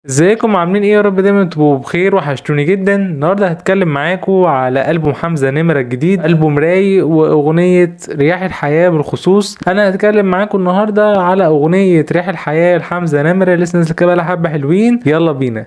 ازيكم عاملين ايه؟ يا رب دايما تبقوا بخير، وحشتوني جدا. النهارده هتكلم معاكم على ألبوم حمزة نمرة الجديد، ألبوم رايق واغنية رياح الحياة. بالخصوص انا هتكلم معاكم النهارده على اغنية رياح الحياة لحمزة نمرة، لسه نازله كده بقالها حبة حلوين. يلا بينا.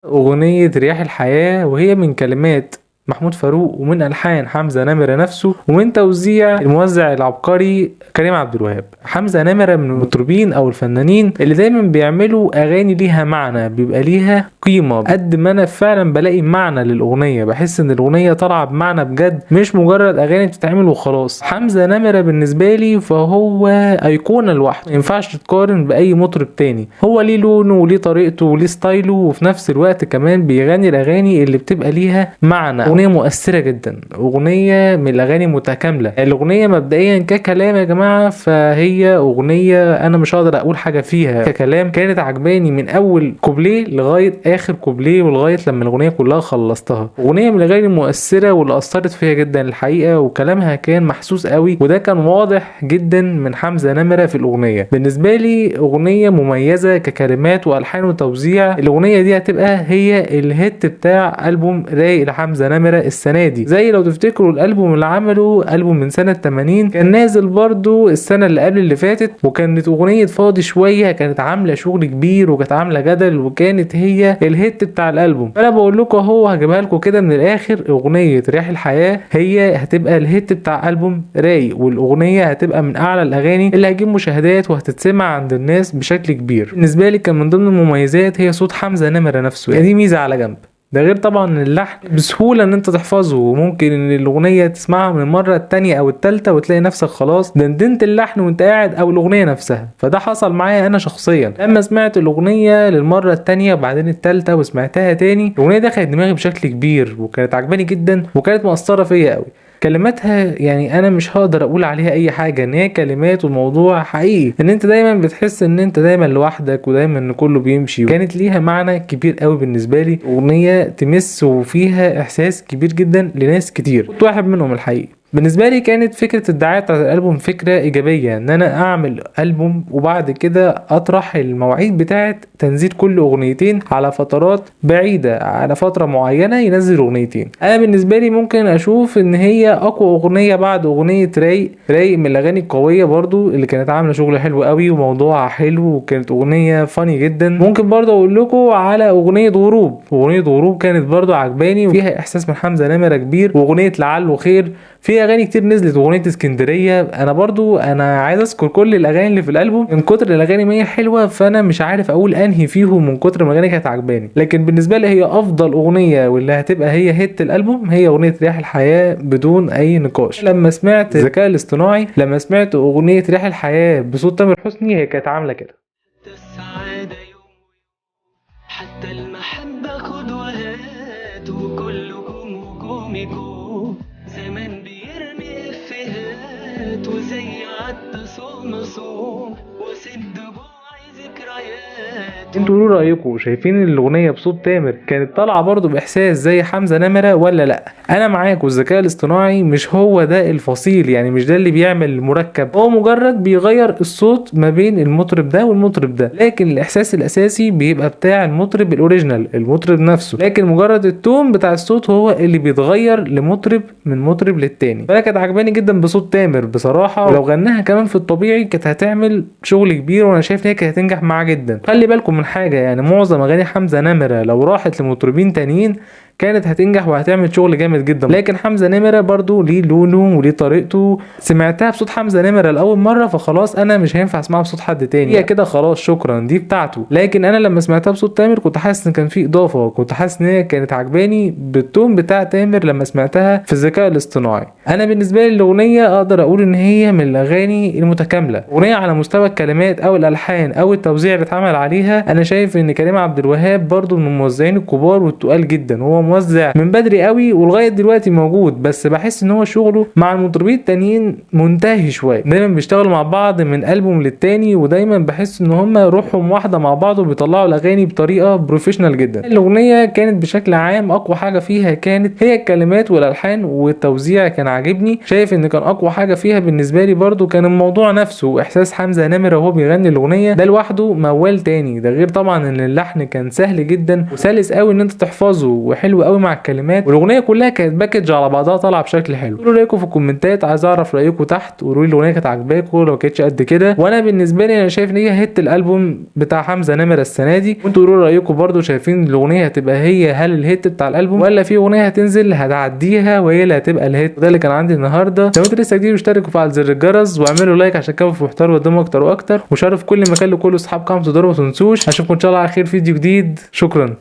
أغنية رياح الحياة، وهي من كلمات محمود فاروق ومن ألحان حمزة نمرة نفسه ومن توزيع الموزع العبقري كريم عبد الوهاب. حمزة نمرة من المطربين أو الفنانين اللي دايما بيعملوا أغاني ليها معنى، بيبقى ليها قيمة. قد ما أنا فعلا بلاقي معنى للأغنية، بحس إن الأغنية طالعة بمعنى بجد، مش مجرد أغاني بتتعمل وخلاص. حمزة نمرة بالنسبة لي فهو أيقونة لوحده، مينفعش تقارن بأي مطرب تاني. هو ليه لونه وليه طريقته وليه ستايله، وفي نفس الوقت كمان بيغني الأغاني اللي بتبقى ليها معنى. أغنية مؤثرة جدا، أغنية من الأغاني المتكاملة. الأغنية مبدئيا ككلام يا جماعة، فهي أغنية أنا مش هقدر أقول حاجة فيها ككلام. كانت عجباني من أول كوبليه لغاية آخر كوبليه، ولغاية لما الأغنية كلها خلصتها. أغنية من الأغاني المؤثرة واللي أثرت فيها جدا الحقيقة، وكلامها كان محسوس قوي، وده كان واضح جدا من حمزة نمرة في الأغنية. بالنسبة لي أغنية مميزة ككلمات وألحان وتوزيع. الأغنية دي هتبقى هي الهيت بتاع ألبوم رايق لحمزة نمرة السنة دي. زي لو تفتكروا الألبوم اللي عمله، ألبوم من سنة 80، كان نازل برضو السنة اللي قبل اللي فاتت، وكانت أغنية فاضي شوية كانت عاملة شغل كبير وكانت عاملة جدل، وكانت هي الهيت بتاع الألبوم. فأنا بقول لكم أهو، هجيبها لكم كده من الآخر. أغنية رياح الحياة هي هتبقى الهيت بتاع ألبوم رايق، والأغنية هتبقى من أعلى الأغاني اللي هتجيب مشاهدات وهتتسمع عند الناس بشكل كبير. بالنسبة لي كان من ضمن المميزات هي صوت حمزة نمرة نفسه، يعني دي ميزة على جنب. ده غير طبعا اللحن بسهولة ان انت تحفظه، وممكن ان الاغنية تسمعها من المرة التانية او التالتة وتلاقي نفسك خلاص دندنت اللحن وانت قاعد، او الاغنية نفسها. فده حصل معايا انا شخصيا لما سمعت الاغنية للمرة التانية وبعدين التالتة وسمعتها تاني. الاغنية دخلت دماغي بشكل كبير وكانت عجباني جدا وكانت مؤثرة فيا قوي. كلماتها يعني انا مش هقدر اقول عليها اي حاجه، ان هي كلمات والموضوع حقيقي، ان انت دايما بتحس ان انت دايما لوحدك ودايما ان كله بيمشي. كانت ليها معنى كبير قوي بالنسبه لي، اغنيه تمس وفيها احساس كبير جدا لناس كتير، كنت واحد منهم الحقيقي. بالنسبة لي كانت فكرة الدعاية بتاعت الألبوم فكرة إيجابية، إن أنا أعمل ألبوم وبعد كده أطرح المواعيد بتاعت تنزيل كل أغنيتين على فترات بعيدة، على فترة معينة ينزل أغنيتين. أنا بالنسبة لي ممكن أشوف إن هي أقوى أغنية بعد أغنية رايق من الأغاني القوية برضو، اللي كانت عاملة شغل حلو قوي وموضوعها حلو وكانت أغنية فاني جدا. ممكن برضو أقول لكم على أغنية غروب. أغنية غروب كانت برضو عجباني وفيها إحساس من حمزة نمرة كبير. وأغنية لعله خير، في اغاني كتير نزلت. اغنيه اسكندريه، انا عايز اذكر كل الاغاني اللي في الالبوم من كتر الاغاني ما هي حلوه، فانا مش عارف اقول انهي فيهم من كتر ما الاغاني كانت عجباني. لكن بالنسبه لي هي افضل اغنيه واللي هتبقى هي هيت الالبوم هي اغنيه رياح الحياه بدون اي نقاش. لما سمعت الذكاء الاصطناعي، لما سمعت اغنيه رياح الحياه بصوت تامر حسني، هي كانت عامله كده. السعادة يوم حتى المحبة خد وهات، وكلكم هجومكم زمان بيرمي افيهات، وزي عد صوم وسد جوعي ذكريات. انتوا قولوا رايكم، شايفين الاغنيه بصوت تامر كانت طالعه برضو باحساس زي حمزه نمره ولا لا؟ انا معاكم، الذكاء الاصطناعي مش هو ده الفصيل، يعني مش ده اللي بيعمل المركب، هو مجرد بيغير الصوت ما بين المطرب ده والمطرب ده، لكن الاحساس الاساسي بيبقى بتاع المطرب الاوريجينال، المطرب نفسه. لكن مجرد التون بتاع الصوت هو اللي بيتغير لمطرب من مطرب للتاني. فانا كانت عجباني جدا بصوت تامر بصراحه، ولو غناها كمان في الطبيعي كانت هتعمل شغل كبير، وانا شايف ان هي كانت هتنجح معاه جدا. خلي بالكم من حاجه، يعني معظم اغاني حمزه نمره لو راحت لمطربين تانيين كانت هتنجح وهتعمل شغل جامد جدا. لكن حمزه نمره برضو ليه لونه وليه طريقته. سمعتها بصوت حمزه نمره لاول مره، فخلاص انا مش هينفع اسمعها بصوت حد تاني، هي كده خلاص شكرا دي بتاعته. لكن انا لما سمعتها بصوت تامر كنت حاسس ان كان في اضافه، كنت حاسس ان هي كانت عجباني بالتون بتاع تامر لما سمعتها في الذكاء الاصطناعي. انا بالنسبه لي الاغنيه اقدر اقول ان هي من الاغاني المتكامله، اغنيه على مستوى الكلمات او الالحان او التوزيع اللي اتعمل عليها انا شايف ان كريم عبد الوهاب برضو من الموزعين الكبار والتقال جدا، هو موزع من بدري قوي ولغايه دلوقتي موجود، بس بحس ان هو شغله مع المطربين التانيين منتهي شويه، دايما بيشتغلوا مع بعض من البوم للتاني، ودايما بحس ان هم روحهم واحده مع بعض وبيطلعوا الاغاني بطريقه بروفيشنال جدا. الاغنيه كانت بشكل عام اقوى حاجه فيها كانت هي الكلمات والالحان والتوزيع كان عاجبني. شايف ان كان اقوى حاجه فيها بالنسبه لي برضو كان الموضوع نفسه واحساس حمزه نمره وهو بيغني الاغنيه، ده لوحده موال تاني. ده غير طبعا ان اللحن كان سهل جدا وسلس قوي ان انت تحفظه وحلو قوي مع الكلمات، والاغنيه كلها كانت باكج على بعضها طالعه بشكل حلو. قولوا رايكم في الكومنتات، عايز اعرف رايكم تحت، وقولوا لي الاغنيه كانت عاجباكم لو كانتش قد كده. وانا بالنسبه لي انا شايف ان هي هيت الالبوم بتاع حمزه نمره السنه دي، وانتوا قولوا رايكم برضو شايفين الاغنيه هتبقى هي هل الهيت بتاع الالبوم ولا في اغنيه هتنزل هتعديها وهي اللي هتبقى الهيت. وده اللي كان عندي النهارده. لو انتوا لسه جديد اشتركوا وفعل زر الجرس واعملوا لايك عشان كده في محتوى قدامه اكتر واكتر، وشاركوا في كل مكان لكل اصحابكم تقدروا ما تنسوش. اشوفكم ان شاء الله على خير في فيديو جديد. شكرا.